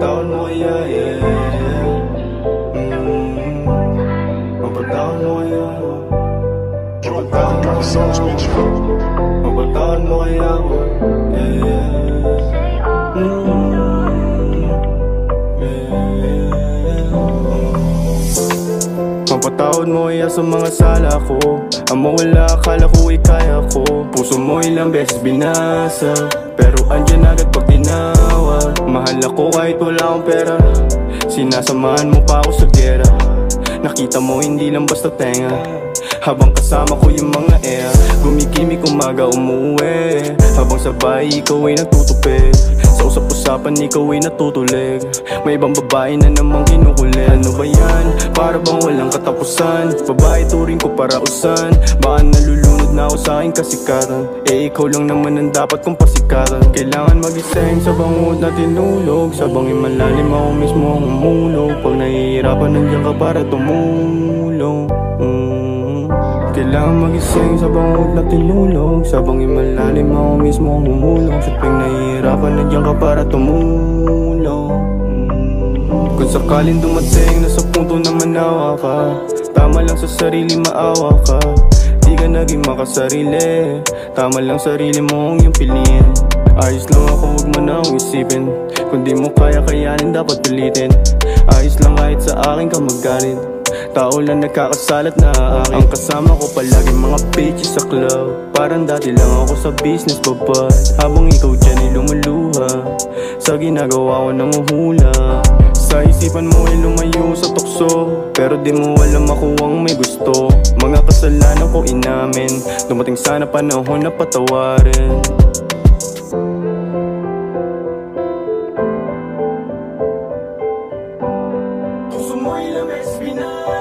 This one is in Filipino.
Mapatawad mo kaya, yeah. Mapatawad mo kaya. Mapatawad mo kaya. Mapatawad mo kaya, yeah. Mapatawad mo kaya sa mga sala ko. Amo wala, akala ko ikaya ko. Puso mo ilang beses binasa, pero andyan agad pag tinawag. Mahal ako kahit wala akong pera. Sinasamahan mo pa ako sa gera. Nakita mo hindi lang basta tenga. Habang kasama ko yung mga air, gumigimik umaga umuwi. Habang sabay ikaw ay nagtutupid. Sa usap-usapan ikaw ay natutulig. May ibang babae na namang kinukulit. Ano ba yan? Para bang walang katapusan. Babae turing ko para usan. Baka nalulunod na ako sa aking kasikatan. Eh ikaw lang naman ang dapat kong pasikatan. Kailangan magising sa bangungot na tinulog. Sa bangin malalim ako mismo ang umulog. Pag nahihirapan nandiyan ka para tumulong. Kailangan magising sa bangungot na tinulog. Sa bangin malalim ako mismo ang umulog. Sa pag nahihirapan nandiyan ka para tumulong. Kung sakaling dumating na sa punto na manawa ka, tama lang sa sarili maawa ka. Di ka naging makasarili, tama lang sarili mo ang iyong piliin. Ayos lang ako, huwag mo na akong isipin. Kung di mo kaya kayanin dapat pilitin. Ayos lang kahit sa akin ka magalit. Tao lang nagkakasalat na akin. Ang kasama ko palagi mga bitches sa club. Parang dati lang ako sa business babad. Habang ikaw dyan ay lumuluha sa ginagawa ko ng uhula. Sa isipan mo ay lumayo sa tukso, pero di mo alam ako ang may gusto. Mga kasalanan ko inamin, dumating sana panahon na patawarin. Puso mo ilang beses binasa.